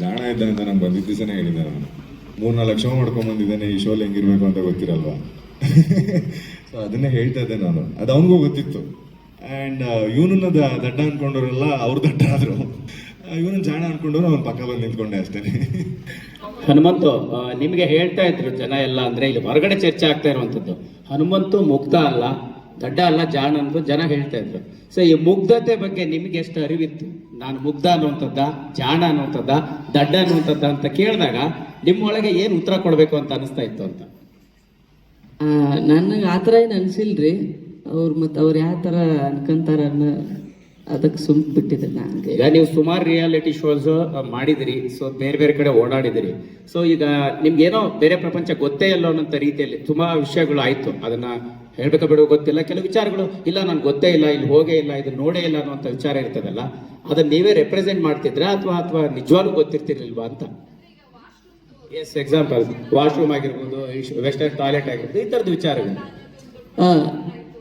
ಜಾಣ ಇದ್ದ ಅಂತ ನಂಗೆ ಬಂದಿದ್ದ ದಿವಸನೇ ಹೇಳಿದ್ದೆ ನಾನು 3-4 ಶೋ ಮಾಡ್ಕೊಂಡ್ ಬಂದಿದ್ದೇನೆ, ಈ ಶೋಲಿ ಹೆಂಗಿರ್ಬೇಕು ಅಂತ ಗೊತ್ತಿರಲ್ವಾ. ಸೊ ಅದನ್ನೇ ಹೇಳ್ತಾ ಇದ್ದೆ ನಾನು, ಅದು ಅವನಿಗೂ ಗೊತ್ತಿತ್ತು. ಆ್ಯಂಡ್ ಇವನನ್ನ ದಡ್ಡ ಅನ್ಕೊಂಡವ್ರೆಲ್ಲ ಅವ್ರು ದಡ್ಡ ಆದರು, ಇವನು ಜಾಣ ಅನ್ಕೊಂಡವ್ರು ಅವ್ನ ಪಕ್ಕ ಬಂದು ನಿಂತ್ಕೊಂಡೆ ಅಷ್ಟೇ. ಹನುಮಂತು, ನಿಮಗೆ ಹೇಳ್ತಾ ಇದ್ರು ಜನ ಎಲ್ಲ, ಅಂದ್ರೆ ಇಲ್ಲಿ ಹೊರಗಡೆ ಚರ್ಚೆ ಆಗ್ತಾ ಇರುವಂಥದ್ದು, ಹನುಮಂತು ಮುಗ್ಧ ಅಲ್ಲ, ದಡ್ಡ ಅಲ್ಲ, ಜಾಣ ಅಂತ ಜನ ಹೇಳ್ತಾ ಇದ್ರು. ಸೊ ಈ ಮುಗ್ಧತೆ ಬಗ್ಗೆ ನಿಮ್ಗೆ ಎಷ್ಟು ಅರಿವಿತ್ತು? ನಾನು ಮುಗ್ಧ ಅನ್ನುವಂಥದ್ದ, ಜಾಣ ಅನ್ನುವಂಥದ್ದ, ದಡ್ಡ ಅನ್ನುವಂಥದ್ದ ಅಂತ ಕೇಳಿದಾಗ ನಿಮ್ಮೊಳಗೆ ಏನು ಉತ್ತರ ಕೊಡಬೇಕು ಅಂತ ಅನಿಸ್ತಾ ಇತ್ತು ಅಂತ? ನನಗೆ ಆ ಥರ ಏನು ಅನಿಸಿಲ್ರಿ. ಅವ್ರು ಯಾವ ಥರ ಅನ್ಕೊಂತಾರ ಅದಕ್ಕೆ ಸುಮ್ನೆ ಬಿಟ್ಟಿದ್ದೆ ನನಗೆ. ಈಗ ನೀವು ಸುಮಾರು ರಿಯಾಲಿಟಿ ಶೋಸ್ ಮಾಡಿದಿರಿ, ಸೊ ಬೇರೆ ಬೇರೆ ಕಡೆ ಓಡಾಡಿದಿರಿ. ಸೊ ಈಗ ನಿಮ್ಗೇನೋ ಬೇರೆ ಪ್ರಪಂಚ ಗೊತ್ತೇ ಇಲ್ಲ ಅನ್ನೋಂಥ ರೀತಿಯಲ್ಲಿ ತುಂಬಾ ವಿಷಯಗಳು ಆಯ್ತು. ಅದನ್ನ ಹೇಳ್ಬೇಕಾ ಬಿಡೋ ಗೊತ್ತಿಲ್ಲ, ಕೆಲವು ವಿಚಾರಗಳು ಇಲ್ಲ ನನ್ಗೆ ಗೊತ್ತೇ ಇಲ್ಲ, ಇಲ್ಲಿ ಹೋಗೇ ಇಲ್ಲ, ಇದು ನೋಡೇ ಇಲ್ಲ ಅನ್ನೋಂಥ ವಿಚಾರ ಇರ್ತದಲ್ಲ, ಅದನ್ನ ನೀವೇ ರೆಪ್ರೆಸೆಂಟ್ ಮಾಡ್ತಿದ್ರಾ ಅಥವಾ ನಿಜವಾಗ್ಲೂ ಗೊತ್ತಿರ್ತಿರ್ಲಿಲ್ವಾ ಅಂತ? ಎಸ್, ಎಕ್ಸಾಂಪಲ್ ವಾಶ್ರೂಮ್ ಆಗಿರ್ಬೋದು, ವೆಸ್ಟರ್ನ್ ಟಾಯ್ಲೆಟ್ ಆಗಿರ್ಬೋದು, ಈ ಥರದ ವಿಚಾರಗಳು.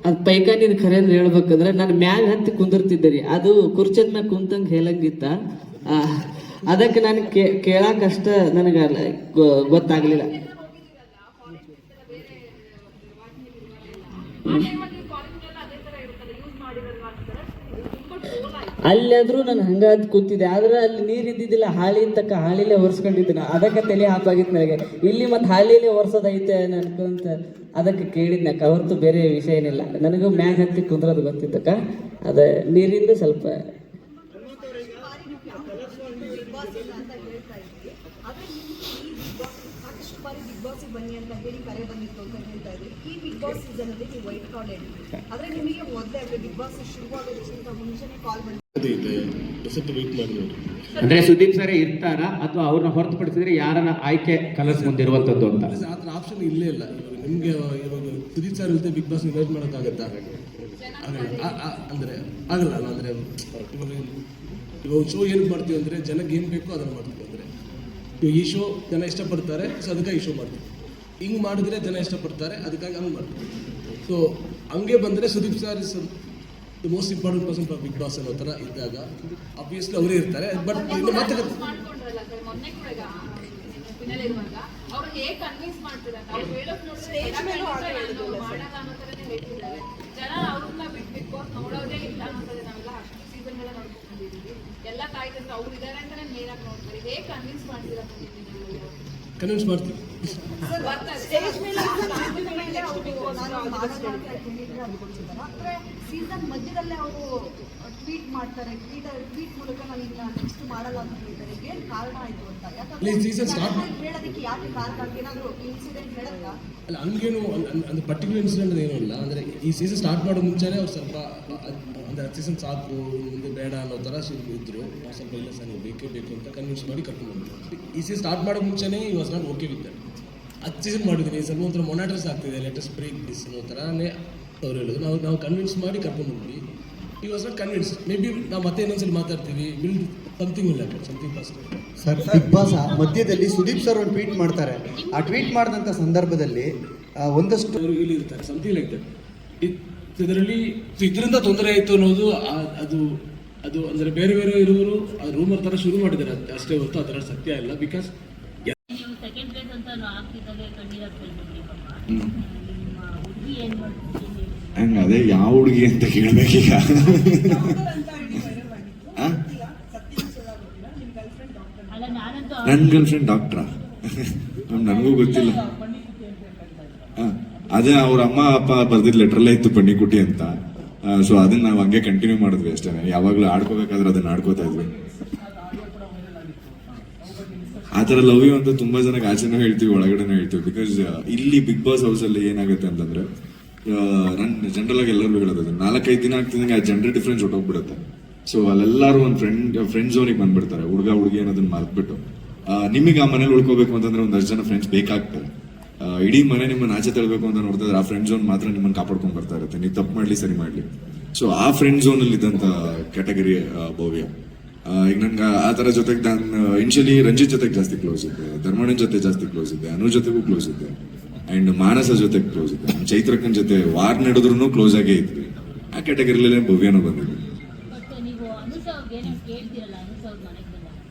ಅದು ಪೈಖಾನಿದ ಖರೆ ಅಂದ್ರೆ ಹೇಳ್ಬೇಕಂದ್ರೆ ನಾನು ಮ್ಯಾಗ ಹತ್ತಿ ಕುಂದಿರ್ತಿದ್ದೆ ರೀ. ಅದು ಕುರ್ಚದ ಮ್ಯಾಗ ಕುಂತಂಗೆ ಹೇಳಂಗಿತ್ತ. ಅದಕ್ಕೆ ನಾನು ಕೇಳಾಕಷ್ಟ ನನಗೆ ಗೊತ್ತಾಗ್ಲಿಲ್ಲ. ಅಲ್ಲಾದ್ರೂ ನಾನು ಹಂಗಾದ್ ಕೂತಿದ್ದೆ, ಆದ್ರೆ ಅಲ್ಲಿ ನೀರು ಇದ್ದಿದ್ದಿಲ್ಲ, ಹಾಳಿ ತಕ್ಕ ಹಾಳಿಲೇ ಒರೆಸ್ಕೊಂಡಿದ್ದೆ ನಾ. ಅದಕ್ಕೆ ತಲೆ ಹಾಪಾಗಿತ್ತು ನನಗೆ. ಇಲ್ಲಿ ಮತ್ತೆ ಹಾಳಿಲೇ ಒರೆಸೋದೈತೆ ಅನ್ಕೊಂತ ಅದಕ್ಕೆ ಕೇಳಿದ್ನಕ್ಕ, ಹೊರತು ಬೇರೆ ವಿಷಯ ಏನಿಲ್ಲ. ನನಗೂ ಮ್ಯಾಗ ಹತ್ತಿ ಕುಂದ್ರದು ಗೊತ್ತಿತ್ತಕ್ಕ, ಅದ ನೀರಿಂದ ಸ್ವಲ್ಪ ಬನ್ನಿ ಅಂತ ಹೇಳಿ ಕರೆ ಬಂದಿತ್ತು ಅಂತ ಹೇಳ್ತಾ ಇದ್ರಿ. ಈ ಬಿಗ್ ಬಾಸ್ ಸೀಸನ್ ಅಲ್ಲಿ ನೀವು ವೈಟ್ ಕಾರ್ಡ್ ಎಂಟ್ರಿ ಆದ್ರೆ ನಿಮಗೆ ಮೊದಲೇ ಬಿಗ್ ಬಾಸ್ ಶುರುವಾಗೋದಕ್ಕಿಂತ ಮುಂಚೆನೆ ಕಾಲ್ ಬಂದಿದೆ. ಅಂದ್ರೆ ಸುದೀಪ್ ಸರ್ ಇರ್ತಾರಾ ಅಥವಾ ಅವ್ರನ್ನ ಹೊರತುಪಡಿಸಿದ್ರೆ ಯಾರನ್ನ ಆಯ್ಕೆ ಕಲರ್ಸ್ ಮುಂದಿರುವಂತದ್ದು ಅಂತ? ಆ ಥರ ಆಪ್ಷನ್ ಇಲ್ಲೇ ಇಲ್ಲ. ನಿಮಗೆ ಇವಾಗ ಸುದೀಪ್ ಸರ್ ಇಲ್ಲದೆ ಬಿಗ್ ಬಾಸ್ ಇನ್ವೈಟ್ ಮಾಡೋಕ್ಕಾಗತ್ತಾ? ಅಂದರೆ ಆಗಲ್ಲ. ಅಂದರೆ ಇವಾಗ ಶೋ ಏನು ಮಾಡ್ತೀವಿ ಅಂದರೆ ಜನಕ್ಕೆ ಏನು ಬೇಕೋ ಅದನ್ನು ಮಾಡ್ತೀವಿ. ಅಂದರೆ ಇವಾಗ ಈ ಶೋ ಜನ ಇಷ್ಟಪಡ್ತಾರೆ, ಸೊ ಅದಕ್ಕಾಗಿ ಈ ಶೋ ಮಾಡ್ತೀವಿ. ಹಿಂಗೆ ಮಾಡಿದ್ರೆ ಜನ ಇಷ್ಟಪಡ್ತಾರೆ, ಅದಕ್ಕಾಗಿ ಹಂಗೆ ಮಾಡ್ತೀವಿ. ಸೊ ಹಂಗೆ ಬಂದರೆ Sudeep sir is the most important person for Bigg Boss ಅನ್ನೋ ಥರ ಇದ್ದಾಗ ಆಬ್ವಿಯಸ್ಲಿ ಅವರೇ ಇರ್ತಾರೆ. ಬಟ್ ಇನ್ನು ಮತ್ತೆ ಕನ್ವಿನ್ಸ್ ಮಾಡ್ತೀವಿ. ಸೀಸನ್ ಮಧ್ಯದಲ್ಲೇ ಅವರು ಟ್ವೀಟ್ ಮಾಡ್ತಾರೆ, ಟ್ವೀಟ್ ಮೂಲಕ ನಾನು ಇಲ್ಲ ನೆಕ್ಸ್ಟ್ ಮಾಡಲ್ಲ ಅಂತ ಹೇಳ್ತಾರೆ. ಏನು ಕಾರಣ ಆಯ್ತು ಅಂತ? ಯಾಕಂದ್ರೆ ಹೇಳೋದಕ್ಕೆ ಯಾಕೆ ಕಾರಣ? ಏನಾದರೂ ಇನ್ಸಿಡೆಂಟ್ ಹೇಳತ್ತಾ? ಅಲ್ಲ, ಹಂಗೇನು ಅಂದ್ರೆ ಪರ್ಟಿಕ್ಯುಲರ್ ಇನ್ಸಿಡೆಂಟ್ ಏನೂ ಇಲ್ಲ. ಅಂದರೆ ಈ ಸೀಸನ್ ಸ್ಟಾರ್ಟ್ ಮಾಡೋ ಮುಂಚೆನೇ ಅವ್ರು ಸ್ವಲ್ಪ ಅಂದರೆ ಸೀಸನ್ ಸಾಕು, ಮುಂದೆ ಬೇಡ ಅನ್ನೋ ಥರ ಇದ್ದರು. ಸ್ವಲ್ಪ ಇಲ್ಲ ಸರ್, ನೀವು ಬೇಕೇ ಬೇಕು ಅಂತ ಕನ್ವಿನ್ಸ್ ಮಾಡಿ ಕರ್ಕೊಂಡು ಬಂದರು. ಈ ಸೀಸನ್ ಸ್ಟಾರ್ಟ್ ಮಾಡೋ ಮುಂಚೆನೇ ಈ was not okay with. 10 season ಮಾಡಿದ್ದೀನಿ, ಸ್ವಲ್ಪ ಒಂಥರ ಮೊನಾಟರ್ಸ್ ಆಗ್ತಿದೆ, ಲೆಟೆಸ್ಟ್ ಬ್ರೇಕ್ ದಿಸ್ ಅನ್ನೋ ಥರನೇ ಅವ್ರು ಹೇಳೋದು. ನಾವು ಕನ್ವಿನ್ಸ್ ಮಾಡಿ ಕರ್ಕೊಂಡು ಬಂದ್ವಿ. He was not convince. May be ನಾವು ಮತ್ತೆ ಇನ್ನೊಂದ್ಸಲಿ ಮಾತಾಡ್ತೀವಿ, ವಿಲ್ ಸಮಥಿಂಗ್ ಇಲ್ಲ something first. Sir, Bigg Boss ಮಧ್ಯದಲ್ಲಿ ಸುದೀಪ್ ಸರ್ ಒಂದು ಟ್ವೀಟ್ ಮಾಡ್ತಾರೆ. ಆ ಟ್ವೀಟ್ ಮಾಡಿದಂಥ ಸಂದರ್ಭದಲ್ಲಿ ಒಂದಷ್ಟು ಅವರು ಇಲ್ಲಿ ಇರ್ತಾರೆ, ಸಮಥಿಂಗ್ ಲೈಕ್ ದಟ್. ಇದರಲ್ಲಿ ಇದರಿಂದ ತೊಂದರೆ ಆಯಿತು ಅನ್ನೋದು ಅದು ಅಂದರೆ ಬೇರೆ ಬೇರೆ ಇರುವರು ರೂಮರ್ ಥರ ಶುರು ಮಾಡಿದ್ದಾರೆ ಅಷ್ಟೇ ಹೊರತು ಅದರ ಸತ್ಯ ಇಲ್ಲ. ಬಿಕಾಸ್ ಸೆಕೆಂಡ್ ಪ್ಲೇಸ್ ಅಂತ ಆಗ್ತಿದ್ದಾಗ ಹಂಗ ಅದೇ ಯಾವ ಹುಡುಗಿ ಅಂತ ಕೇಳ್ಬೇಕೀಗ. ನನ್ನ ಗರ್ಲ್ ಫ್ರೆಂಡ್ ಡಾಕ್ಟ್ರಾ? ನನಗೂ ಗೊತ್ತಿಲ್ಲ. ಅದೇ ಅವ್ರ ಅಮ್ಮ ಅಪ್ಪ ಬರ್ದಿದ್ ಲೆಟ್ರಲ್ಲೇ ಇತ್ತು ಪಣ್ಣಿಕುಟಿ ಅಂತ. ಸೊ ಅದನ್ನ ನಾವು ಹಂಗೆ ಕಂಟಿನ್ಯೂ ಮಾಡಿದ್ವಿ ಅಷ್ಟೇ. ಯಾವಾಗಲೂ ಆಡ್ಕೋಬೇಕಾದ್ರೆ ಅದನ್ನ ಆಡ್ಕೋತಾ ಇದ್ವಿ. ಆ ಥರ ಲವ್ ಯು ಅಂತ ತುಂಬಾ ಜನಕ್ಕೆ ಆಚೆನೂ ಹೇಳ್ತೀವಿ, ಒಳಗಡೆನೂ ಹೇಳ್ತೀವಿ. ಬಿಕಾಸ್ ಇಲ್ಲಿ ಬಿಗ್ ಬಾಸ್ ಹೌಸ್ ಅಲ್ಲಿ ಏನಾಗುತ್ತೆ ಅಂತಂದ್ರೆ, ನಾನು ಜನರಲ್ ಆಗಿ ಎಲ್ಲರಿಗೂ ಹೇಳೋದು, 4-5 ದಿನ ಆಗ್ತಿದ್ದಂಗೆ ಆ ಜೆಂಡರ್ ಡಿಫ್ರೆನ್ಸ್ ಹೊಟ್ಟೋಗ್ಬಿಡುತ್ತೆ. ಸೊ ಅಲ್ಲೆಲ್ಲರೂ ಒಂದು ಫ್ರೆಂಡ್ ಝೋನಿಗೆ ಬಂದ್ಬಿಡ್ತಾರೆ, ಹುಡುಗ ಹುಡುಗಿ ಅನ್ನೋದನ್ನ ಮರ್ತ್ಬಿಟ್ಟು. ನಿಮಗೆ ಆ ಮನೇಲಿ ಉಳ್ಕೋಬೇಕು ಅಂತಂದ್ರೆ ಒಂದಷ್ಟು ಜನ ಫ್ರೆಂಡ್ಸ್ ಬೇಕಾಗ್ತಾರೆ. ಇಡೀ ಮನೆ ನಿಮ್ಮನ್ನ ಆಚೆ ತಳ್ಬೇಕು ಅಂತ ನೋಡ್ತಿದ್ರೆ ಆ ಫ್ರೆಂಡ್ ಝೋನ್ ಮಾತ್ರ ನಿಮ್ಮನ್ನು ಕಾಪಾಡ್ಕೊಂಡು ಬರ್ತಾ ಇರುತ್ತೆ, ನೀವು ತಪ್ಪು ಮಾಡ್ಲಿ ಸರಿ ಮಾಡ್ಲಿ. ಸೊ ಆ ಫ್ರೆಂಡ್ ಝೋನ್ ಅಲ್ಲಿ ಇದ್ದಂತ ಕ್ಯಾಟಗರಿ ಭವ್ಯ. ಈಗ ನನ್ಗೆ ಆ ತರ ಜೊತೆಗೆ ನಾನು ಇನಿಷಿಯಲಿ ರಂಜಿತ್ ಜೊತೆಗೆ ಜಾಸ್ತಿ ಕ್ಲೋಸ್ ಇದ್ದೆ, ಧರ್ಮಣ್ಣನ ಜೊತೆ ಜಾಸ್ತಿ ಕ್ಲೋಸ್ ಇದ್ದೆ, ಅನು ಜೊತೆಗೂ ಕ್ಲೋಸ್ ಇದ್ದೆ, ಅಂಡ್ ಮಾನಸ ಜೊತೆ ಕ್ಲೋಸ್ ಇದ್ದೆ, ಚೈತ್ರಕ್ಕನ್ ಜೊತೆ ವಾರ್ ನಡೆದ್ರು ಕ್ಲೋಸ್ ಆಗೇ ಇದ್ವಿ. ಆ ಕ್ಯಾಟಗರಿಲೇ ಭವ್ಯನೂ ಬಂದಿದ್ವಿ. ನೀವು ಅನುಷ್ ಅವ್ರಿಗೆ ಕೇಳ್ತೀರಲ್ಲ, ಅನುಷ್ ಅವ್ರ ಮನೆಗೆ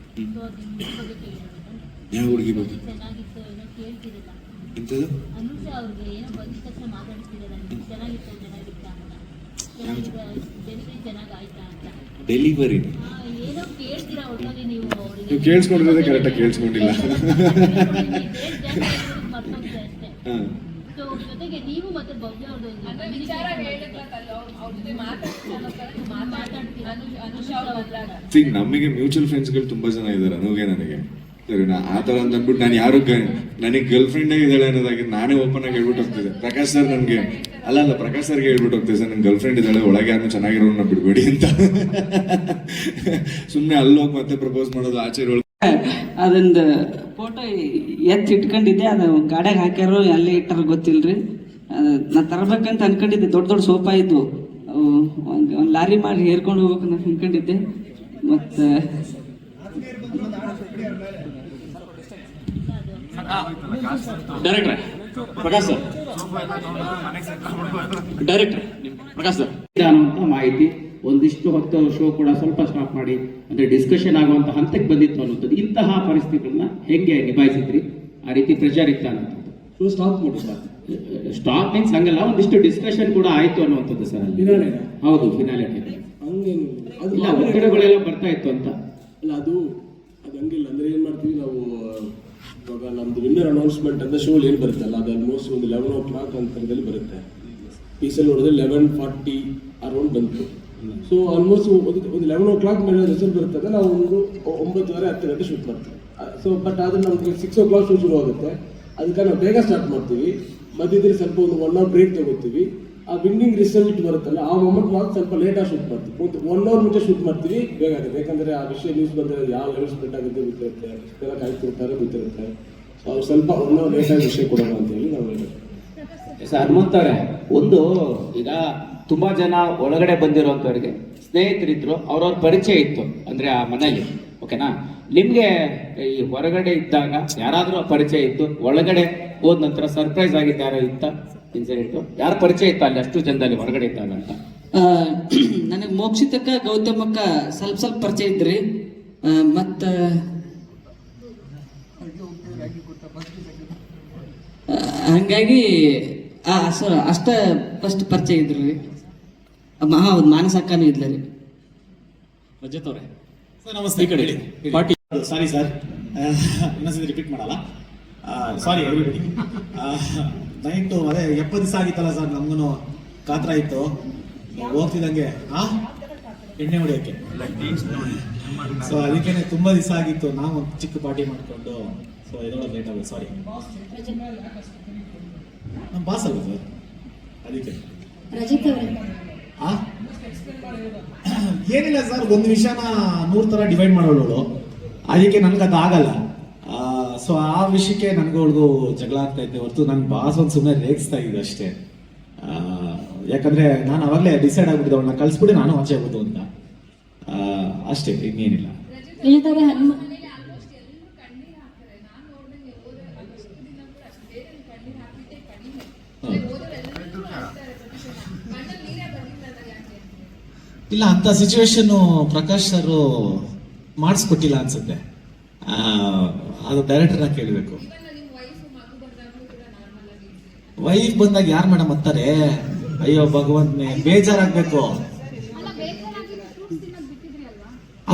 ನಿಮ್ಮ ಬಗ್ಗೆ ಕೇಳಿರೋದು ಯಾವ ಹುಡುಗಿ ಬಗ್ಗೆ? ಚೆನ್ನಾಗಿತ್ತು ಏನೋ ಕೇಳ್ತಿರಲ್ಲ. ಎಂಥದ್ದು? ಅನುಷ ಅವ್ರಿಗೆ ಏನೋ ಬಂದ ತಕ್ಷಣ ಮಾತಾಡ್ತಿರಲ್ಲ, ನೀವು ಚೆನ್ನಾಗಿತ್ತ ಅಂತ ಡೆಲಿವರಿ ಚೆನ್ನಾಗಿ ಆಯ್ತಾ ಅಂತ. ಡೆಲಿವರಿ ಏನೋ ಕೇಳ್ತೀರಾ ಒಟ್ಟಲ್ಲಿ ನೀವು ಅವ್ರಿಗೆ. ನೀವು ಕೇಳಿಸ್ಕೊಂಡಿರೋದೇ ಕರೆಕ್ಟಾಗಿ ಕೇಳಿಸ್ಕೊಂಡಿಲ್ಲ. ಮತ್ತೊಂದು ಅಷ್ಟೇ. ಹಾಂ, ಸೊ ಜೊತೆಗೆ ನೀವು ಮತ್ತೆ ಭವ್ಯ ಅವ್ರದ್ದು See, ನಮಗೆ ಮ್ಯೂಚುವಲ್ ಫ್ರೆಂಡ್ಸ್ಗಳು ತುಂಬಾ ಜನ ಇದ್ದಾರೆ ಅನುಗೆ ನನಗೆ. ಸರಿನಾ? ಆ ಥರ ಅಂತ ಅಂದ್ಬಿಟ್ಟು ನಾನು ಯಾರು ನನಗೆ ಗರ್ಲ್ ಫ್ರೆಂಡೇ ಇದ್ದಾಳೆ ಅನ್ನೋದಾಗಿ ನಾನೇ ಓಪನ್ ಆಗಿ ಹೇಳ್ಬಿಟ್ಟು ಹೋಗ್ತಿದ್ದೆ. ಪ್ರಕಾಶ್ ಸರ್ ನನಗೆ ಅಲ್ಲ ಪ್ರಕಾಶ್ ಸರ್ಗೆ ಹೇಳ್ಬಿಟ್ಟು ಹೋಗ್ತಿದ್ದೆ, ಸರ್ ನನ್ನ ಗರ್ಲ್ ಫ್ರೆಂಡ್ ಇದ್ದಾಳೆ, ಒಳಗೆ ಯಾರು ಚೆನ್ನಾಗಿರೋನ್ನ ಬಿಡಬೇಡಿ ಅಂತ. ಸುಮ್ಮನೆ ಅಲ್ಲೋಗಿ ಮತ್ತೆ ಪ್ರಪೋಸ್ ಮಾಡೋದು ಆಚೆ ಅದೊಂದು ಫೋಟೋ ಇಟ್ಕೊಂಡಿದ್ದೆ, ಅದು ಗಾಡ್ಯಾಗ ಹಾಕ್ಯಾರೋ ಅಲ್ಲೇ ಇಟ್ಟಾರ ಗೊತ್ತಿಲ್ರಿ. ನಾ ತರಬೇಕಂತ ಅನ್ಕೊಂಡಿದ್ದೆ. ದೊಡ್ಡ ದೊಡ್ಡ ಸೋಫಾ ಇದ್ವು, ಒಂದು ಲಾರಿ ಮಾಡಿ ಹೇರ್ಕೊಂಡು ಹೋಗ್ಬೇಕಂತ ಅನ್ಕೊಂಡಿದ್ದೆ. ಮತ್ತು ಡೈರೆಕ್ಟ್ರೆ ಪ್ರಕಾಶ್ ಸರ್, ಡೈರೆಕ್ಟ್ರೆ ಪ್ರಕಾಶ್ ಸರ್, ಅನ್ನುವಂಥ ಮಾಹಿತಿ ಒಂದಿಷ್ಟು ಹೊತ್ತು ಶೋ ಕೂಡ ಸ್ವಲ್ಪ ಸ್ಟಾಪ್ ಮಾಡಿ ಅಂದ್ರೆ ಡಿಸ್ಕಷನ್ ಆಗುವಂತ ಹಂತಕ್ಕೆ ಬಂದಿತ್ತು ಅನ್ನುವಂಥದ್ದು. ಇಂತಹ ಪರಿಸ್ಥಿತಿಗಳನ್ನ ಹೆಂಗೆ ನಿಭಾಯಿಸಿದ್ರಿ? ಆ ರೀತಿ ಪ್ರೆಷರ್ ಇತ್ತ ಅನ್ನೋಂಥದ್ದು. ಶೋ ಸ್ಟಾಪ್ ಮಾಡಿ ಸರ್. ಸ್ಟಾಪ್ ಮೀನ್ಸ್ ಹಂಗಲ್ಲ, ಒಂದಿಷ್ಟು ಡಿಸ್ಕಷನ್ ಕೂಡ ಆಯ್ತು ಅನ್ನುವಂಥದ್ದು ಸರ್. ಅಲ್ಲಿ ಹೌದು, ಫಿನಾಲೆ ಹಂಗೇನು ಇಲ್ಲ, ಒತ್ತಡಗಳೆಲ್ಲ ಬರ್ತಾ ಇತ್ತು ಅಂತ ಅಲ್ಲ, ಅದು ಹಂಗಿಲ್ಲ. ಅಂದ್ರೆ ಏನ್ ಮಾಡ್ತೀವಿ ನಾವು, ಇವಾಗ ನಮ್ದು ವಿನ್ನರ್ ಅನೌನ್ಸ್ಮೆಂಟ್ ಅಂತ ಶೋ ಏನು ಬರುತ್ತಲ್ಲ, ಅದು ಆಲ್ಮೋಸ್ಟ್ ಒಂದು 11 o'clock ಅಂತರದಲ್ಲಿ ಬರುತ್ತೆ. ಪೀಸಲ್ಲಿ ನೋಡಿದ್ರೆ 11:40 ಅರೌಂಡ್ ಬಂತು. ಸೊ ಆಲ್ಮೋಸ್ಟ್ ಒಂದು 11 o'clock ಮೇಲೆ ರಿಸಲ್ಟ್ ಬರ್ತದೆ. ನಾವು ಒಂದು 9:30 10 ಗಂಟೆ ಶೂಟ್ ಮಾಡ್ತೀವಿ. ಸೊ ಬಟ್ ಆದ್ರೆ ನಮ್ಗೆ 6 o'clock ಶೋ ಶುರು ಆಗುತ್ತೆ. ಅದಕ್ಕೆ ನಾವು ಬೇಗ ಸ್ಟಾರ್ಟ್ ಮಾಡ್ತೀವಿ. ಮಧ್ಯದಲ್ಲಿ ಸ್ವಲ್ಪ ಒಂದು 1 hour ಬ್ರೇಕ್ ತಗೋತೀವಿ. ಆ ವಿನ್ನಿಂಗ್ ರಿಸಲ್ಟ್ ಬರುತ್ತಲ್ಲ, ಆ ಮೊಮೆಂಟ್ ಮಾತ್ರ ಸ್ವಲ್ಪ ಲೇಟಾಗಿ ಶೂಟ್ ಮಾಡ್ತೀವಿ. 1 hour ಮುಂಚೆ ಶೂಟ್ ಮಾಡ್ತೀವಿ, ಬೇಗ ಆಗುತ್ತೆ. ಯಾಕಂದರೆ ಆ ವಿಷಯ ನ್ಯೂಸ್ ಬಂದರೆ ಯಾವ ಲೆವೆಲ್ ಸ್ಪ್ರೆಡ್ ಆಗುತ್ತೆ ಗೊತ್ತಿರುತ್ತೆ, ಎಲ್ಲ ಕಾಯ್ತಿರ್ತಾರೆ ಗೊತ್ತಿರುತ್ತೆ. ಸೊ ಅವ್ರು ಸ್ವಲ್ಪ 1 hour ಲೇಟಾಗಿ ವಿಷಯ ಕೊಡೋಣ ಅಂತ ಹೇಳಿ ನಾವು ಹೇಳಿದ್ವಿ. ಹನುಮಂತ ಅವರೇ, ಒಂದು ಈಗ ತುಂಬಾ ಜನ ಒಳಗಡೆ ಬಂದಿರೋಂಥವ್ರಿಗೆ ಸ್ನೇಹಿತರಿದ್ರು, ಅವ್ರವ್ರ ಪರಿಚಯ ಇತ್ತು ಅಂದ್ರೆ ಆ ಮನೆಯಲ್ಲಿ, ಓಕೆನಾ? ನಿಮ್ಗೆ ಈ ಹೊರಗಡೆ ಇದ್ದಾಗ ಯಾರಾದ್ರೂ ಪರಿಚಯ ಇತ್ತು, ಒಳಗಡೆ ಹೋದ ನಂತರ ಸರ್ಪ್ರೈಸ್ ಆಗಿದ್ದು ಯಾರೋ ಇತ್ತ ಇನ್ಸಿಡೆಂಟ್? ಯಾರು ಪರಿಚಯ ಇತ್ತು ಅಲ್ಲಿ ಅಷ್ಟು ಜನದಲ್ಲಿ ಹೊರಗಡೆ ಇದ್ದಾಗ ಅಂತ? ನನಗೆ ಮೋಕ್ಷಿತಕ್ಕ ಗೌತಮಕ್ಕ ಸ್ವಲ್ಪ ಪರಿಚಯ ಇದ್ರಿ. ಮತ್ತು ಹಂಗಾಗಿ ಅಷ್ಟ ಫಸ್ಟ್ ಪರಿಚಯ ಇದ್ರಿ. ಹೌದು, ಮಾನಸಕ್ಕನೂ ಇದ್ಲ ರೀ. ರಜತ್ ಅವರೇ ಸರ್ ನಮಸ್ತೆ. ಈ ಕಡೆ ಪಾರ್ಟಿ ಸಾರಿ ಸರ್, ಇನ್ನೊಂದ್ಸತಿ ರಿಪೀಟ್ ಮಾಡಲ್ಲ. ಸಾರಿ ಎವ್ರಿಬಡಿ. ನೈಟು ಅದೇ 70 ದಿವಸ ಆಗಿತ್ತಲ್ಲ ಸರ್, ನಮಗೂ ಕಾತ್ರ ಇತ್ತು. ಹೋಗ್ತಿದ್ದಂಗೆ ಎಣ್ಣೆ ಹೊಡಿಯೋಕ್ಕೆ, ಸೊ ಅದಕ್ಕೇನೆ ತುಂಬ ದಿವಸ ಆಗಿತ್ತು. ನಾವು ಒಂದು ಚಿಕ್ಕ ಪಾರ್ಟಿ ಮಾಡಿಕೊಂಡು, ಸೊ ಇದೊಳಗೆ ಲೇಟ್ ಆಗುತ್ತೆ. ಸಾರಿ, ನಮ್ಮ ಬಾಸ್ ಅಲ್ಲ ಸರ್, ಅದಕ್ಕೆ. ಏನಿಲ್ಲ ಸರ್, ಒಂದು ವಿಷಯನ 100 ಥರ ಡಿವೈಡ್ ಮಾಡೋಳು, ಅದಕ್ಕೆ ನನಗೆ ಅದು ಆಗಲ್ಲ. ಸೊ ಆ ವಿಷಯಕ್ಕೆ ನನಗೂ ಅವಳಿಗೂ ಜಗಳ ಆಗ್ತಾ ಇದ್ದೆ ಹೊರತು ನನ್ನ ಬಾಸ್ ಒಂದು ಸುಮ್ಮನೆ ರೇಗಿಸ್ತಾ ಇದ್ದೆ ಅಷ್ಟೇ. ಯಾಕಂದ್ರೆ ನಾನು ಅವಾಗಲೇ ಡಿಸೈಡ್ ಆಗ್ಬಿಟ್ಟಿದ್ದೆ, ಅವಳನ್ನ ಕಳಿಸ್ಬಿಟ್ಟು ನಾನು ಆಚೆ ಆಗೋದು ಅಂತ, ಅಷ್ಟೇ, ಇನ್ನೇನಿಲ್ಲ. ಇಲ್ಲ, ಅಂತ ಸಿಚುವೇಶನ್ ಪ್ರಕಾಶ್ ಸರ್ ಮಾಡಿಸ್ಕೊಟ್ಟಿಲ್ಲ ಅನ್ಸುತ್ತೆ. ಅದು ಡೈರೆಕ್ಟರ್ನ ಕೇಳಬೇಕು. ವೈಫ್ ಬಂದಾಗ ಯಾರು ಮೇಡಮ್ ಅಂತಾರೆ? ಅಯ್ಯೋ ಭಗವಂತನೇ, ಬೇಜಾರಾಗ್ಬೇಕು.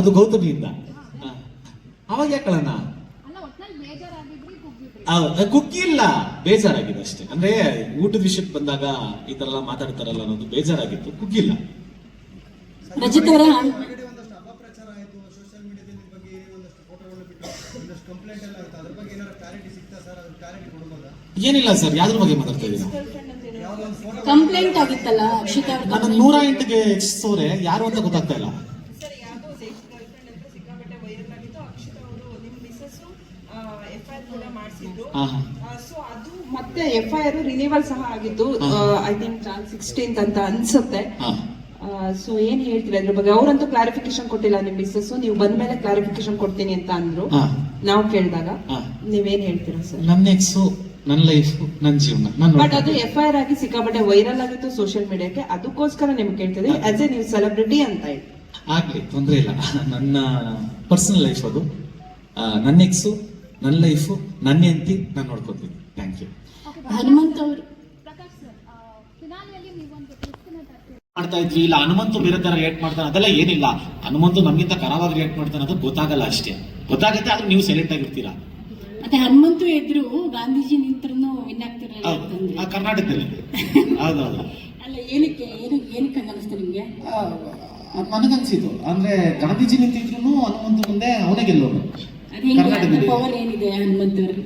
ಅದು ಗೌತಮಿಯಿಂದ. ಅವಾಗ ಯಾಕಳಣ್ಣ ಕುಕ್ಕಿ ಇಲ್ಲ, ಬೇಜಾರಾಗಿದೆ ಅಷ್ಟೇ. ಅಂದ್ರೆ ಊಟದ ವಿಷಯಕ್ಕೆ ಬಂದಾಗ ಈ ತರ ಎಲ್ಲ ಮಾತಾಡ್ತಾರಲ್ಲ ಅನ್ನೋದು ಬೇಜಾರಾಗಿತ್ತು, ಕುಕ್ಕಿಲ್ಲ. ರಜಿತ್ ಅವರ ಒಂದಷ್ಟು ಅಪಪ್ರಚಾರ ಆಯಿತು, ಸೋಷಿಯಲ್ ಮೀಡಿಯಾದಲ್ಲಿ ಬಗ್ಗೆ ಒಂದಷ್ಟು ಫೋಟೋಗಳು ಬಿಟ್ಟು ಒಂದಷ್ಟು ಕಂಪ್ಲೇಂಟ್ ಎಲ್ಲ ಆಯಿತು. ಅದ್ರ ಬಗ್ಗೆ ಏನಾದ್ರು ಕ್ಲಾರಿಟಿ ಸಿಗ್ತಾ ಸರ್? ಅದ್ರ ಕ್ಲಾರಿಟಿ ಕೊಡ್ಬೋದಾ? ಏನಿಲ್ಲ ಸರ್, ಯಾವ್ದ್ರ ಬಗ್ಗೆ ಮಾತಾಡ್ತಾ ಇದ್ದೀರಾ? ಕಂಪ್ಲೇಂಟ್ ಆಗಿತ್ತಲ್ಲ ಅಕ್ಷಿತಾ, ನನ್ನ 108ಗೆ ಹೆಚ್ಚಿಸೋರೆ ಯಾರು ಅಂತ ಗೊತ್ತಾಗ್ತಾ ಇಲ್ಲ. ಸರ್, ಯಾವುದೋ ಎಕ್ಸ್ ಗರ್ಲ್ ಫ್ರೆಂಡ್ ಅಂತ ಸಿಕ್ಕಾಪಟ್ಟೆ ವೈರಲ್ ಆಗಿತ್ತು. ಅಕ್ಷಿತಾ ಅವರು ನಿಮ್ಮ ಮಿಸ್ಸಸ್ FIR ಕೂಡ ಮಾಡಿಸಿದ್ರು. ಸೊ ಅದು ಮತ್ತೆ FIR ರಿನಿವಲ್ ಸಹ ಆಗಿತ್ತು. ಐ ಥಿಂಕ್ 16th ಅಂತ ಅನ್ಸುತ್ತೆ. ಸೊ ಏನ್ ಹೇಳ್ತೀರಾ ಅದ್ರ ಬಗ್ಗೆ? ಅವರಂತೂ ಕ್ಲಾರಿಫಿಕೇಶನ್ ಕೊಟ್ಟಿಲ್ಲ ನಿಮ್ ಮಿಸ್ಸಸ್. ನೀವು ಬಂದ್ಮೇಲೆ ಕ್ಲಾರಿಫಿಕೇಶನ್ ಕೊಡ್ತೀನಿ ಅಂತ ಅಂದ್ರು. ನಾವು ಕೇಳಿದಾಗ ನೀವೇನ್ ಹೇಳ್ತೀರಾ ಸರ್? ನನ್ನ ಎಕ್ಸು, ನನ್ನ ಲೈಫ್, ನನ್ನ ಜೀವನ. ಬಟ್ ಅದು FIR ಆಗಿ ಸಿಕ್ಕಾಪಟ್ಟೆ ವೈರಲ್ ಆಗಿತ್ತು ಸೋಷಿಯಲ್ ಮೀಡಿಯಾಕ್ಕೆ. ಅದಕ್ಕೋಸ್ಕರ ನಿಮ್ಗೆ ಕೇಳ್ತಿದ್ವಿ, ಆಸ್ ಎ ನೀವು ಸೆಲೆಬ್ರಿಟಿ ಅಂತ ಹೇಳಿ. ಆಗ್ಲಿ, ತೊಂದ್ರೆ ಇಲ್ಲ. ನನ್ನ ಪರ್ಸನಲ್ ಲೈಫ್ ಅದು. ನನ್ನ ಎಕ್ಸು, ನನ್ನ ಲೈಫು, ನನ್ನ ಹೆಂಡತಿ ನಾನು ನೋಡ್ಕೊತೀನಿ. Thank you. ಹನುಮಂತ್ ಅವರು ಪ್ರಕಾಶ್ ಸರ್ ಫಿನಾಲಿಯಲ್ಲಿ ನೀವೊಂದು ಮಾಡ್ತಾ ಇದ್ವಿ, ಇಲ್ಲ ಹನುಮಂತು ಬೇರೆ ತರ ರಿಯಾಕ್ಟ್ ಮಾಡ್ತಾನೆ, ಅದೆಲ್ಲ ಏನಿಲ್ಲ. ಹನುಮಂತು ನಮ್ಗಿಂತ ಕರಾವಾಗಿ ರಿಯಾಕ್ಟ್ ಮಾಡ್ತಾನೆ, ಅದು ಗೊತ್ತಾಗಲ್ಲ ಅಷ್ಟೇ. ಗೊತ್ತಾಗುತ್ತೆ, ಆದ್ರೆ ನೀವು ಸೈಲೆಂಟ್ ಆಗಿರ್ತೀರಾ. ಮತ್ತೆ ಹನುಮಂತು ಎದ್ರು ಗಾಂಧೀಜಿ ನಿಂತ್ರು ವಿನ್ ಆಗ್ತಿರಲ್ಲ ಅಂತಂದ್ರೆ ಆ ಕರ್ನಾಟಕದಲ್ಲಿ ಹೌದೌದು. ಅಲ್ಲ ಏನಕ್ಕೆ ಏನಕ್ಕೆ ಹಂಗ ಅನಿಸ್ತು ನಿಮ್ಗೆ? ನನಗನ್ಸಿದ್ದು ಅಂದ್ರೆ ಗಾಂಧೀಜಿ ನಿಂತಿದ್ರು ಹನುಮಂತು ಮುಂದೆ ಅವನೇ ಗೆಲ್ಲೋನು. ಅದ್ ಹೆಂಗೆ ಪವರ್ ಏನಿದೆ ಹನುಮಂತ್ ಅವ್ರಿಗೆ?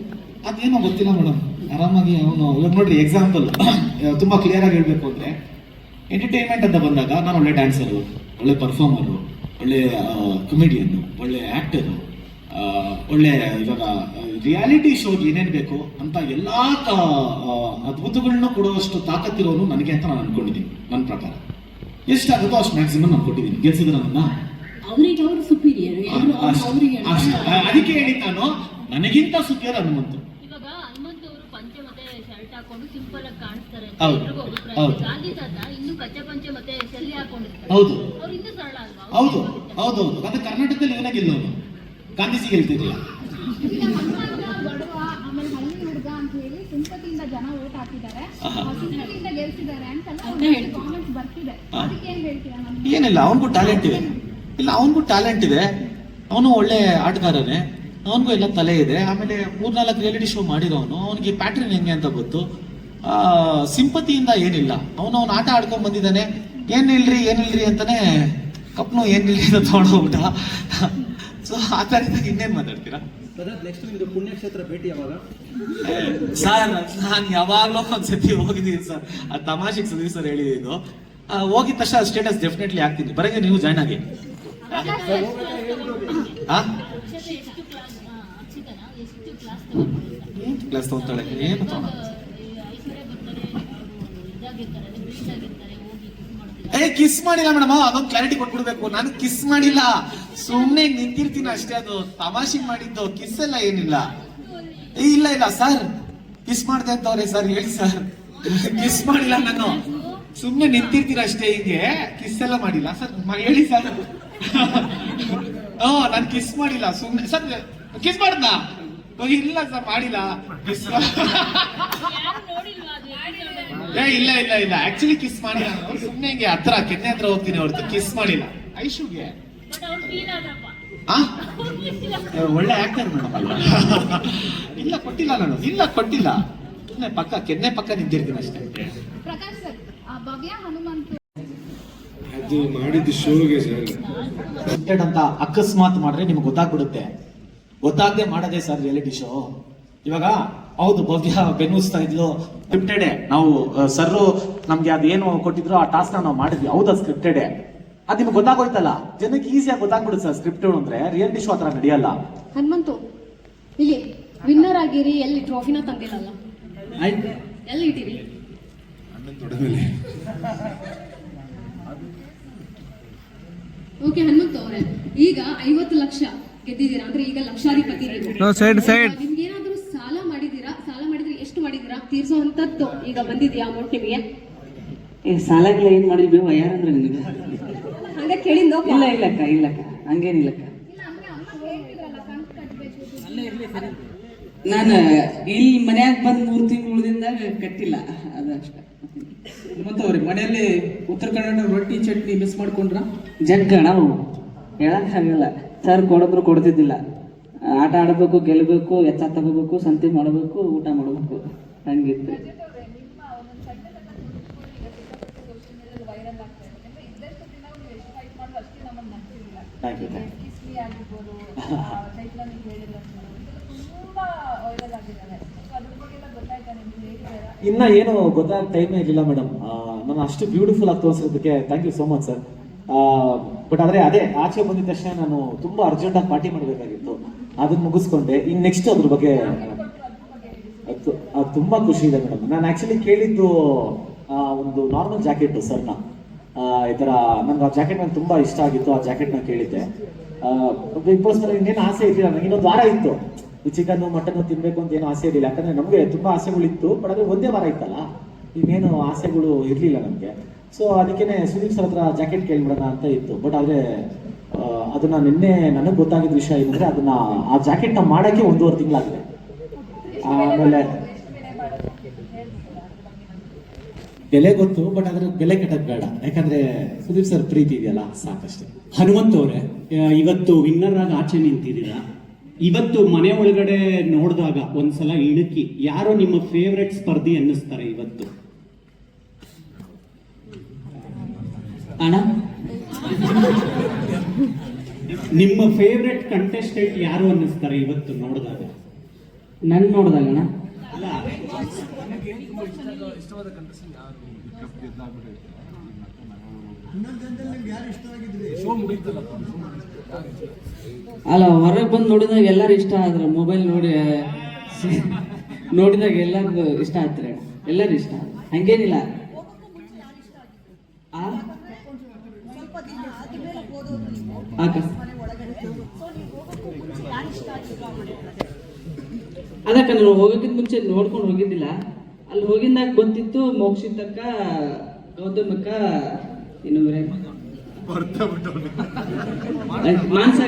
ಅದೇನೋ ಗೊತ್ತಿಲ್ಲ ಮೇಡಮ್, ಆರಾಮಾಗಿ ಅವನು ಇವಾಗ ನೋಡ್ರಿ ಎಕ್ಸಾಂಪಲ್ ತುಂಬಾ ಕ್ಲಿಯರ್ ಆಗಿ ಹೇಳ್ಬೇಕು ಅಂದ್ರೆ, ಎಂಟರ್ಟೈನ್ಮೆಂಟ್ ಅಂತ ಬಂದಾಗ ನಾನು ಒಳ್ಳೆ ಡ್ಯಾನ್ಸರು, ಒಳ್ಳೆ ಪರ್ಫಾರ್ಮರು, ಒಳ್ಳೆ ಕಮಿಡಿಯನ್ನು, ಒಳ್ಳೆ ಆಕ್ಟರು, ಒಳ್ಳೆ ಇವಾಗ ರಿಯಾಲಿಟಿ ಶೋಗೆ ಏನೇನು ಬೇಕು ಅಂತ ಎಲ್ಲಾ ಅದ್ಭುತಗಳನ್ನ ಕೊಡುವಷ್ಟು ತಾಕತ್ತಿರೋನು ನನಗೆ ಅಂತ ನಾನು ಅನ್ಕೊಂಡಿದ್ದೀನಿ. ನನ್ನ ಪ್ರಕಾರ ಎಷ್ಟಾಗುತ್ತೋ ಅಷ್ಟು ಮ್ಯಾಕ್ಸಿಮಮ್ ನಾನು ಕೊಟ್ಟಿದ್ದೀನಿ. ಗೆಲ್ಸಿದ್ರೆ ನನ್ನ ಅವ್ರಿಗೆ ಅವರು ಸುಪೀರಿಯರ್, ಅವ್ರಿಗೆ ಅದಕ್ಕೆ ಹೇಳಿ ನಾನು ನನಗಿಂತ ಸುಪೀರಿಯರ್ ಹನುಮಂತು. ಇವಾಗ ಹನುಮಂತ್ ಅವರು ಪಂಚೆ ಮತ್ತೆ ಶರ್ಟ್ ಹಾಕೊಂಡು ಸಿಂಪಲ್ ಆಗಿ ಕಾಣಿಸ್ತಾರೆ. ಹೌದು. ಗಾಂಧಿ ತಾತ ಇನ್ನು ಕಚ್ಚೆ ಪಂಚೆ ಮತ್ತೆ ಶೆಲ್ಲಿ ಹಾಕೊಂಡಿರ್ತಾರೆ. ಹೌದು ಅವ್ರು ಇನ್ನೂ ಸರಳ ಅಲ್ವಾ? ಹೌದು ಹೌದು ಹೌದು. ಅದು ಕರ್ನಾಟಕದಲ್ಲಿ ಇವನೇ ಗೆಲ್ಲೋನು, ಗಾಂಧೀಜಿ ಗೆಲ್ತಿರ್ಲಿಲ್ಲ. ಬಡವ ಆಮೇಲೆ ಹಳ್ಳಿ ಹುಡುಗ ಅಂತ ಹೇಳಿ ಸಿಂಪತಿಯಿಂದ ಜನ ಓಟ್ ಹಾಕಿದ್ದಾರೆ, ಸಿಂಪತಿಯಿಂದ ಗೆಲ್ಸಿದ್ದಾರೆ ಅಂತೆಲ್ಲ ಕಾಮೆಂಟ್ಸ್ ಬರ್ತಿದೆ. ಅದಕ್ಕೆ ಏನ್ ಹೇಳ್ತೀರಾ? ಏನಿಲ್ಲ, ಅವನಿಗೂ ಟ್ಯಾಲೆಂಟ್ ಇದೆ. ಇಲ್ಲ, ಅವನಿಗೂ ಟ್ಯಾಲೆಂಟ್ ಇದೆ, ಅವನು ಒಳ್ಳೆ ಆಟಗಾರನೇ, ಅವನಿಗೂ ಎಲ್ಲ ತಲೆ ಇದೆ. ಆಮೇಲೆ 3-4 ರಿಯಾಲಿಟಿ ಶೋ ಮಾಡಿರೋನು, ಅವನಿಗೆ ಪ್ಯಾಟ್ರನ್ ಹೆಂಗೆ ಅಂತ ಗೊತ್ತು. ಸಿಂಪತಿಯಿಂದ ಏನಿಲ್ಲ, ಅವನು ಆಟ ಆಡ್ಕೊಂಡ್ ಬಂದಿದ್ದಾನೆ. ಏನಿಲ್ರಿ ಅಂತಾನೆ ಕಪ್ನು ಏನಿಲ್ರಿ ಅಂತ ತಗೊಂಡೋಗ್ಬಿಟ್ಟ. ಸೊ ಆ ಥರದಿಂದ ಇನ್ನೇನು ಮಾತಾಡ್ತೀರಾ ನೆಕ್ಸ್ಟ್ ನಿಮ್ದು ಪುಣ್ಯಕ್ಷೇತ್ರ ಭೇಟಿ ಯಾವಾಗ ಸರ್? ನಾನು ಯಾವಾಗ್ಲೂ ಒಂದ್ಸತಿ ಹೋಗಿದ್ದೀನಿ ಸರ್, ಆ ತಮಾಷೆಗೆ ಸುದೀಪ್ ಸರ್ ಹೇಳಿದ್ದು. ಹೋಗಿದ ತಕ್ಷಣ ಸ್ಟೇಟಸ್ ಡೆಫಿನೆಟ್ಲಿ ಆಗ್ತೀನಿ. ಬರಂಗೆ ನೀವು ಜಾಯ್ನ್ ಆಗಿ. ಕ್ಲಾಸ್ ತಗೊಂತಾಳೆ ಏನು ಕಿಸ್ ಮಾಡಿಲ್ಲ ಮೇಡಮ್, ಅದೊಂದು ಕ್ಲಾರಿಟಿ ಕೊಟ್ಬಿಡ್ಬೇಕು. ನಾನು ಕಿಸ್ ಮಾಡಿಲ್ಲ, ಸುಮ್ನೆ ನಿಂತಿರ್ತೀನಿ ಅಷ್ಟೇ. ಅದು ತಮಾಷೆ ಮಾಡಿದ್ದು, ಕಿಸ್ ಎಲ್ಲ ಏನಿಲ್ಲ. ಇಲ್ಲ ಸರ್, ಕಿಸ್ ಮಾಡ್ದೆ ಅಂತವ್ರೆ ಸರ್, ಹೇಳಿ ಸರ್. ಕಿಸ್ ಮಾಡಿಲ್ಲ, ನಾನು ಸುಮ್ನೆ ನಿಂತಿರ್ತೀರ ಅಷ್ಟೇ, ಹಿಂಗೆ ಕಿಸ್ ಎಲ್ಲ ಮಾಡಿಲ್ಲ ಸರ್. ಹೇಳಿ ಸರ್. ನಾನು ಕಿಸ್ ಮಾಡಿಲ್ಲ, ಸುಮ್ನೆ ಸರ್. ಕಿಸ್ ಮಾಡ್ದ? ಇಲ್ಲ ಸರ್, ಮಾಡಿಲ್ಲ ಕಿಸ್. ಇಲ್ಲ ಆಕ್ಚುಲಿ ಕಿಸ್ ಮಾಡಿಲ್ಲ. ಸುಮ್ನೆ ಹಿಂಗೆ ಹತ್ರ ಕೆನ್ನೆ ಹತ್ರ ಹೋಗ್ತೀನಿ ಹೊರತು ಕಿಸ್ ಮಾಡಿಲ್ಲ. ಐಶುಗೆ ಒಳ್ಳೆ ಆಕ್ಟರ್ ಮೇಡಮ್ ಅಲ್ಲ. ಇಲ್ಲ ಕೊಟ್ಟಿಲ್ಲ ನಾನು, ಇಲ್ಲ ಕೊಟ್ಟಿಲ್ಲ. ಸುಮ್ಮನೆ ಕೆನ್ನೆ ಪಕ್ಕ ನಿಂತಿರ್ತೀನಿ ಅಷ್ಟೇ. ಪ್ರಕಾಶ್ ಸರ್, ಭವ್ಯ ಹನುಮಂತ್ ಅದು ಮಾಡಿದ್ದು ಶೋಗೆ ಸರ್ ಅಂತ ಅಕಸ್ಮಾತ್ ಮಾಡ್ರೆ ನಿಮ್ಗೆ ಗೊತ್ತಾಗ್ಬಿಡುತ್ತೆ. ಗೊತ್ತಾಗದೆ ಮಾಡದೆ ಸರ್ ರಿಯಾಲಿಟಿ ಶೋ. ಇವಾಗ ಹೌದು, ಭವ್ಯ ಬೆನ್ನಿಸ್ತಾ ಇದ್ಲು, ಸ್ಕ್ರಿಪ್ಟೆಡ್. ನಾವು ಸರ್ ನಮ್ಗೆ ಅದೇನು ಕೊಟ್ಟಿದ್ರು ಆ ಟಾಸ್ಕ್ ನಾವು ಮಾಡಿದ್ವಿ, ಹೌದು ಅದು ಸ್ಕ್ರಿಪ್ಟೆಡ್. ಅದು ನಿಮ್ಗೆ ಗೊತ್ತಾಗೋಯ್ತಲ್ಲ, ಜನಕ್ಕೆ ಈಸಿಯಾಗಿ ಗೊತ್ತಾಗ್ಬಿಡುತ್ತೆ ಸರ್. ಸ್ಕ್ರಿಪ್ಟೆಡ್ ಅಂದ್ರೆ ರಿಯಾಲಿಟಿ ಶೋ ಆತರ ನಡೆಯಲ್ಲ. ಹನುಮಂತು ಇಲ್ಲಿ ವಿನ್ನರ್ ಆಗಿರಿ, ಎಲ್ಲಿ ಟ್ರೋಫಿನ ತಂದಿರಲ್ಲ, ಎಲ್ಲಿ ಇಟ್ಟಿರಿ? ಓಕೆ ಹನುಮಂತು ಅವರೇ, ಈಗ 50 ಲಕ್ಷ ಗೆದ್ದಿದ್ದೀರಾ ಅಂದ್ರೆ ಈಗ ಲಕ್ಷಾಧಿಪತಿ ನಿಮ್ಗೆ ಏನಾದ್ರೂ ಸಾಲ ಮಾಡಿದೀರಾ? ಸಾಲ ಮಾಡಿದ್ರೆ ಎಷ್ಟು ಮಾಡಿದೀರಾ? ತೀರ್ಸೋ ಅಂತದ್ದು ಈಗ ಬಂದಿದ್ಯಾ ಅಮೌಂಟ್ ನಿಮಗೆ? ಸಾಲಾಗಿಲ್ಲ, ಏನ್ ಮಾಡಿದ್ವಿ ಯಾರಂದ್ರೆ ನಿನಗೆ ಹಂಗ ಕೇಳಿಂದ ಇಲ್ಲಕ್ಕ ಹಂಗೇನಿಲ್ಲಕ್ಕ. ನಾನು ಇಲ್ಲಿ ಮನ್ಯಾಗ ಬಂದು 3 ತಿಂಗಳು ಉಳಿದಿಂದಾಗ ಕಟ್ಟಿಲ್ಲ, ಅದಷ್ಟ. ಮತ್ತೆ ಅವ್ರಿಗೆ ಮನೆಯಲ್ಲಿ ಉತ್ತರ ಕನ್ನಡ ರೊಟ್ಟಿ ಚಟ್ನಿ ಮಿಸ್ ಮಾಡ್ಕೊಂಡ್ರ? ಜಗ್ಗ ನಾವು ಹೇಳಕ್ ಆಗಲ್ಲ. ಸರ್ ಕೊಡೋದ್ರು ಕೊಡ್ತಿದ್ದಿಲ್ಲ. ಆಟ ಆಡಬೇಕು, ಗೆಲ್ಲಬೇಕು, ಎತ್ತ ತಗೋಬೇಕು, ಸಂತೆ ಮಾಡಬೇಕು, ಊಟ ಮಾಡಬೇಕು, ಹಂಗಿತ್ತು. ಇನ್ನ ಏನು ಗೊತ್ತಾಗ ಟೈಮೇ ಇರಲಿಲ್ಲ ಮೇಡಮ್. ನಾನು ಅಷ್ಟು ಬ್ಯೂಟಿಫುಲ್ ಆಗಿ ತೋರಿಸೋದಕ್ಕೆ thank you so much sir. But ಆದ್ರೆ ಅದೇ ಆಚೆ ಬಂದಿದ ತಕ್ಷಣ ನಾನು ತುಂಬಾ ಅರ್ಜೆಂಟ್ ಆಗಿ ಪಾರ್ಟಿ ಮಾಡಬೇಕಾಗಿತ್ತು, ಅದನ್ನ ಮುಗಿಸ್ಕೊಂಡೆ. ಇನ್ ನೆಕ್ಸ್ಟ್ ಅದ್ರ ಬಗ್ಗೆ ತುಂಬಾ ಖುಷಿ ಇದೆ ಮೇಡಮ್. ನಾನು ಆಕ್ಚುಲಿ ಕೇಳಿದ್ದು ಒಂದು ನಾರ್ಮಲ್ ಜಾಕೆಟ್ ಸರ್ನ, ಈ ತರ ನನ್ಗೆ ಆ ಜಾಕೆಟ್ ನಂಗೆ ತುಂಬಾ ಇಷ್ಟ ಆಗಿತ್ತು. ಆ ಜಾಕೆಟ್ ನಾನು ಕೇಳಿದ್ದೆ. ಬಿಗ್ ಬಾಸ್ ಮೇಲೆ ಇನ್ನೇನು ಆಸೆ ಇರಲಿಲ್ಲ ನನಗೆ. ಇನ್ನೊಂದು ವಾರ ಇತ್ತು, ಚಿಕನ್ ಮಟನ್ ತಿನ್ಬೇಕು ಅಂತ ಏನು ಆಸೆ ಇರಲಿಲ್ಲ. ಯಾಕಂದ್ರೆ ನಮಗೆ ತುಂಬಾ ಆಸೆಗಳಿತ್ತು, ಬಟ್ ಅದೇ ಒಂದೇ ವಾರ ಇತ್ತಲ್ಲ, ಇನ್ನೇನು ಆಸೆಗಳು ಇರಲಿಲ್ಲ ನಮಗೆ. ಸೊ ಅದಕ್ಕೇನೆ ಸುದೀಪ್ ಸರ್ ಹತ್ರ ಜಾಕೆಟ್ ಕೇಳ್ಬಿಡೋಣ ಅಂತ ಇತ್ತು. ಬಟ್ ಆದ್ರೆ ಅದನ್ನ ನಿನ್ನೆ ನನಗೆ ಗೊತ್ತಾಗಿದ್ದ ವಿಷಯ ಏನಂದ್ರೆ ಅದನ್ನ ಆ ಜಾಕೆಟ್ನ ಮಾಡಕ್ಕೆ 1.5 ತಿಂಗಳಾಗಿದೆ. ಆಮೇಲೆ ಬೆಲೆ ಗೊತ್ತು, ಬಟ್ ಅದ್ರ ಬೆಲೆ ಕಟ್ಟಕ್ ಬೇಡ, ಯಾಕಂದ್ರೆ ಸುದೀಪ್ ಸರ್ ಪ್ರೀತಿ ಇದೆಯಲ್ಲ ಸಾಕಷ್ಟೇ. ಹನುಮಂತ್ ಅವರೇ, ಇವತ್ತು ವಿನ್ನರ್ ಆಗಿ ಆಚೆ ನಿಂತಿದ್ದೀರಾ. ಇವತ್ತು ಮನೆ ಒಳಗಡೆ ನೋಡಿದಾಗ ಒಂದ್ಸಲ ಇಣುಕಿ ಯಾರೋ ನಿಮ್ಮ ಫೇವ್ರೆಟ್ ಸ್ಪರ್ಧಿ ಅನ್ನಿಸ್ತಾರೆ ಇವತ್ತು? ಅಣ್ಣ, ನಿಮ್ಮ ಫೇವ್ರೆಟ್ ಕಂಟೆಸ್ಟೆಂಟ್ ಯಾರು ಅನ್ನಿಸ್ತಾರೆ ಇವತ್ತು ನೋಡಿದಾಗ? ನನ್ ನೋಡ್ದಾಗಣ ಅಲ್ಲ, ಹೊರಗೆ ಬಂದು ನೋಡಿದಾಗ ಎಲ್ಲರೂ ಇಷ್ಟ ಆದ್ರೆ, ಮೊಬೈಲ್ ನೋಡಿದಾಗ ಎಲ್ಲರಿಗೂ ಇಷ್ಟ ಆಯ್ತಾರೆ, ಎಲ್ಲರೂ ಇಷ್ಟ ಹಂಗೇನಿಲ್ಲ. ಅದಕ್ಕೆ ನಾನು ಹೋಗೋಕ್ಕಿಂತ ಮುಂಚೆ ನೋಡ್ಕೊಂಡು ಹೋಗಿದ್ದಿಲ್ಲ. ಅಲ್ಲಿ ಹೋಗಿದ್ದಾಗ ಗೊತ್ತಿತ್ತು ಮೋಕ್ಷಿತಕ್ಕ, ಗೌತಮಕ್ಕ, ಇನ್ನೊಬ್ರೆ ಮಾನ್ಸ